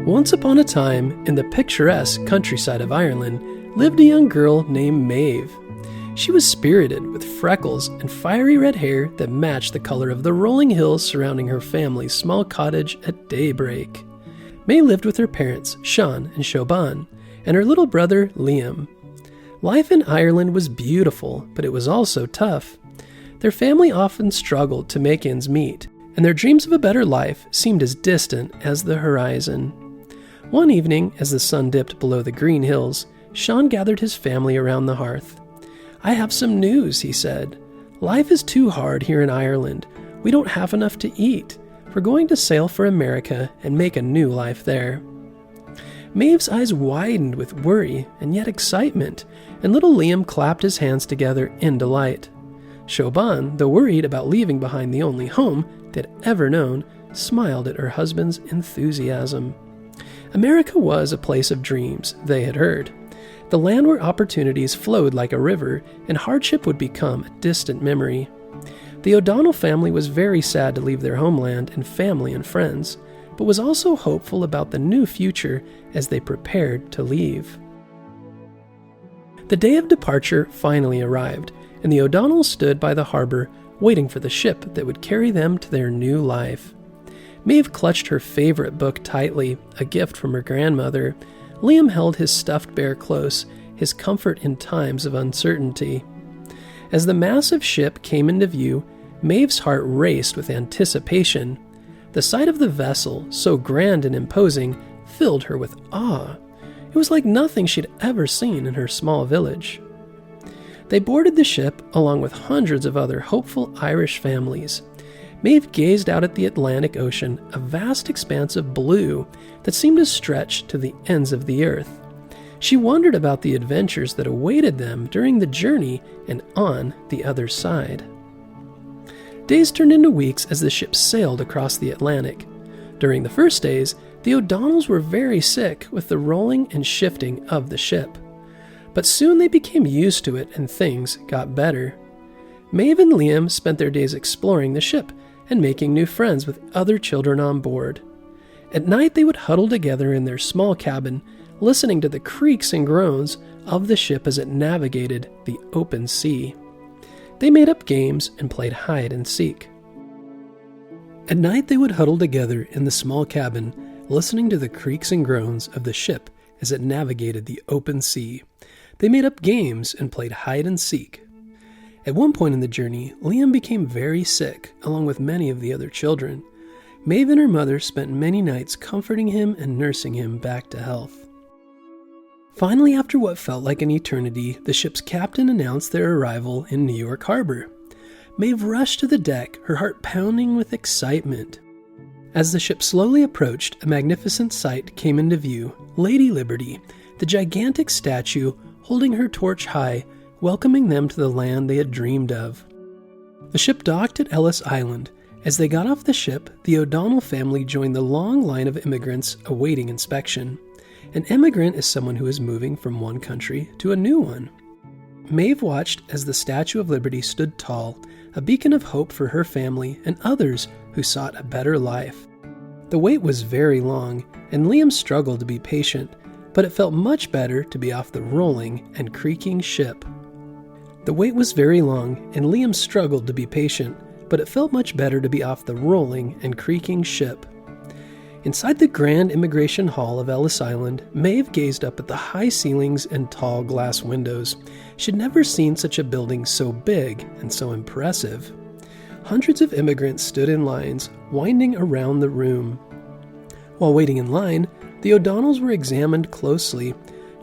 Once upon a time, in the picturesque countryside of Ireland, lived a young girl named Maeve. She was spirited, with freckles and fiery red hair that matched the color of the rolling hills surrounding her family's small cottage at daybreak. Maeve lived with her parents, Sean and Siobhan, and her little brother, Liam. Life in Ireland was beautiful, but it was also tough. Their family often struggled to make ends meet, and their dreams of a better life seemed as distant as the horizon. One evening, as the sun dipped below the green hills, Sean gathered his family around the hearth. "I have some news," he said. "Life is too hard here in Ireland. We don't have enough to eat. We're going to sail for America and make a new life there." Maeve's eyes widened with worry and yet excitement, and little Liam clapped his hands together in delight. Siobhan, though worried about leaving behind the only home they'd ever known, smiled at her husband's enthusiasm. America was a place of dreams, they had heard. The land where opportunities flowed like a river, and hardship would become a distant memory. The O'Donnell family was very sad to leave their homeland and family and friends, but was also hopeful about the new future as they prepared to leave. The day of departure finally arrived, and the O'Donnells stood by the harbor, waiting for the ship that would carry them to their new life. Maeve clutched her favorite book tightly, a gift from her grandmother. Liam held his stuffed bear close, his comfort in times of uncertainty. As the massive ship came into view, Maeve's heart raced with anticipation. The sight of the vessel, so grand and imposing, filled her with awe. It was like nothing she'd ever seen in her small village. They boarded the ship along with hundreds of other hopeful Irish families. Maeve gazed out at the Atlantic Ocean, a vast expanse of blue that seemed to stretch to the ends of the earth. She wondered about the adventures that awaited them during the journey and on the other side. Days turned into weeks as the ship sailed across the Atlantic. During the first days, the O'Donnells were very sick with the rolling and shifting of the ship. But soon they became used to it and things got better. Maeve and Liam spent their days exploring the ship and making new friends with other children on board. At night they would huddle together in their small cabin, listening to the creaks and groans of the ship as it navigated the open sea. They made up games and played hide and seek. At night they would huddle together in the small cabin, listening to the creaks and groans of the ship as it navigated the open sea. They made up games and played hide and seek. At one point in the journey, Liam became very sick, along with many of the other children. Maeve and her mother spent many nights comforting him and nursing him back to health. Finally, after what felt like an eternity, the ship's captain announced their arrival in New York Harbor. Maeve rushed to the deck, her heart pounding with excitement. As the ship slowly approached, a magnificent sight came into view: Lady Liberty, the gigantic statue holding her torch high, welcoming them to the land they had dreamed of. The ship docked at Ellis Island. As they got off the ship, the O'Donnell family joined the long line of immigrants awaiting inspection. An immigrant is someone who is moving from one country to a new one. Maeve watched as the Statue of Liberty stood tall, a beacon of hope for her family and others who sought a better life. The wait was very long, and Liam struggled to be patient, but it felt much better to be off the rolling and creaking ship. The wait was very long, and Liam struggled to be patient, but it felt much better to be off the rolling and creaking ship. Inside the grand immigration hall of Ellis Island, Maeve gazed up at the high ceilings and tall glass windows. She'd never seen such a building so big and so impressive. Hundreds of immigrants stood in lines, winding around the room. While waiting in line, the O'Donnells were examined closely.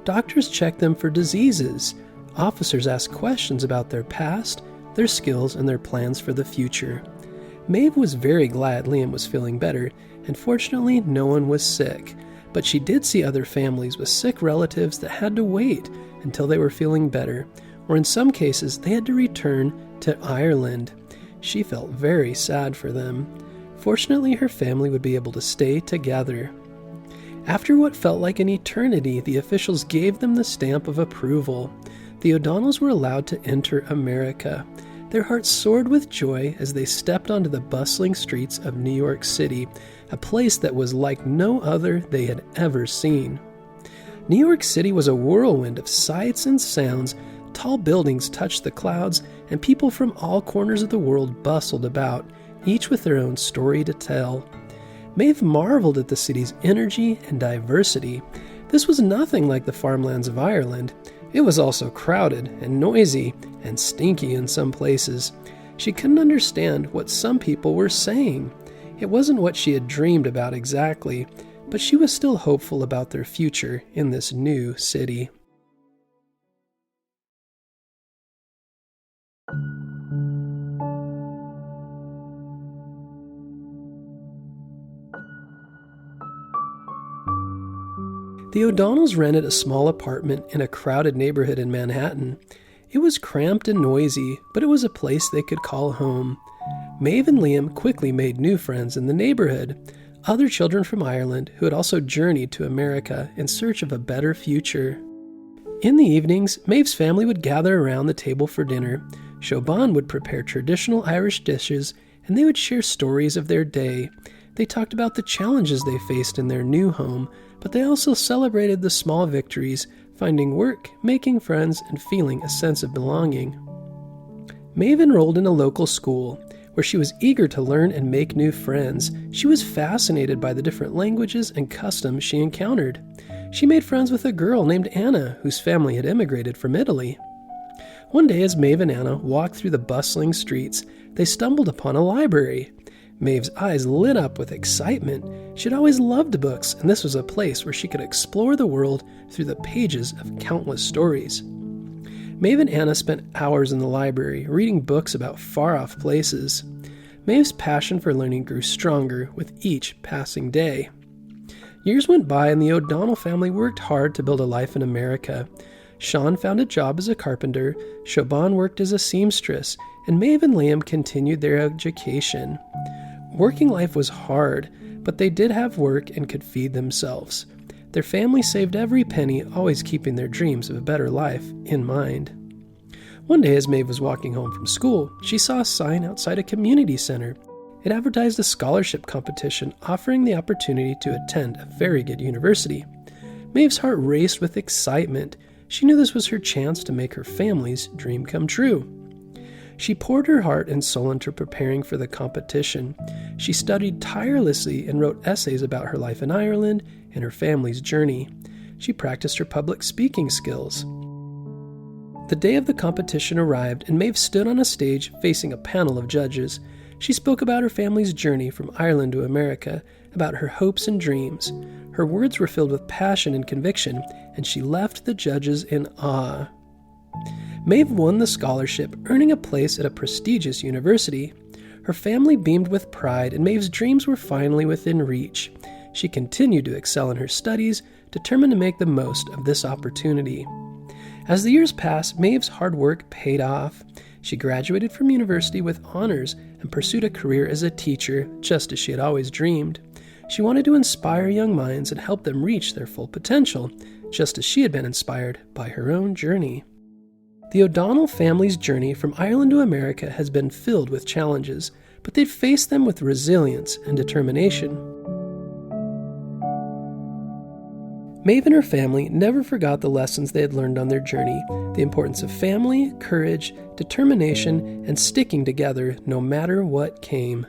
Doctors checked them for diseases. Officers asked questions about their past, their skills, and their plans for the future. Maeve was very glad Liam was feeling better, and fortunately no one was sick, but she did see other families with sick relatives that had to wait until they were feeling better, or in some cases they had to return to Ireland. She felt very sad for them. Fortunately, her family would be able to stay together. After what felt like an eternity, the officials gave them the stamp of approval. The O'Donnells were allowed to enter America. Their hearts soared with joy as they stepped onto the bustling streets of New York City, a place that was like no other they had ever seen. New York City was a whirlwind of sights and sounds. Tall buildings touched the clouds, and people from all corners of the world bustled about, each with their own story to tell. Maeve marveled at the city's energy and diversity. This was nothing like the farmlands of Ireland. It was also crowded and noisy and stinky in some places. She couldn't understand what some people were saying. It wasn't what she had dreamed about exactly, but she was still hopeful about their future in this new city. The O'Donnells rented a small apartment in a crowded neighborhood in Manhattan. It was cramped and noisy, but it was a place they could call home. Maeve and Liam quickly made new friends in the neighborhood, other children from Ireland who had also journeyed to America in search of a better future. In the evenings, Maeve's family would gather around the table for dinner. Siobhan would prepare traditional Irish dishes, and they would share stories of their day. They talked about the challenges they faced in their new home, but they also celebrated the small victories, finding work, making friends, and feeling a sense of belonging. Maeve enrolled in a local school, where she was eager to learn and make new friends. She was fascinated by the different languages and customs she encountered. She made friends with a girl named Anna, whose family had immigrated from Italy. One day, as Maeve and Anna walked through the bustling streets, they stumbled upon a library. Maeve's eyes lit up with excitement. She'd always loved books, and this was a place where she could explore the world through the pages of countless stories. Maeve and Anna spent hours in the library, reading books about far-off places. Maeve's passion for learning grew stronger with each passing day. Years went by, and the O'Donnell family worked hard to build a life in America. Sean found a job as a carpenter, Siobhan worked as a seamstress, and Maeve and Liam continued their education. Working life was hard, but they did have work and could feed themselves. Their family saved every penny, always keeping their dreams of a better life in mind. One day, as Maeve was walking home from school, she saw a sign outside a community center. It advertised a scholarship competition offering the opportunity to attend a very good university. Maeve's heart raced with excitement. She knew this was her chance to make her family's dream come true. She poured her heart and soul into preparing for the competition. She studied tirelessly and wrote essays about her life in Ireland and her family's journey. She practiced her public speaking skills. The day of the competition arrived, and Maeve stood on a stage facing a panel of judges. She spoke about her family's journey from Ireland to America, about her hopes and dreams. Her words were filled with passion and conviction, and she left the judges in awe. Maeve won the scholarship, earning a place at a prestigious university. Her family beamed with pride, and Maeve's dreams were finally within reach. She continued to excel in her studies, determined to make the most of this opportunity. As the years passed, Maeve's hard work paid off. She graduated from university with honors and pursued a career as a teacher, just as she had always dreamed. She wanted to inspire young minds and help them reach their full potential, just as she had been inspired by her own journey. The O'Donnell family's journey from Ireland to America has been filled with challenges, but they've faced them with resilience and determination. Maeve and her family never forgot the lessons they had learned on their journey, the importance of family, courage, determination, and sticking together no matter what came.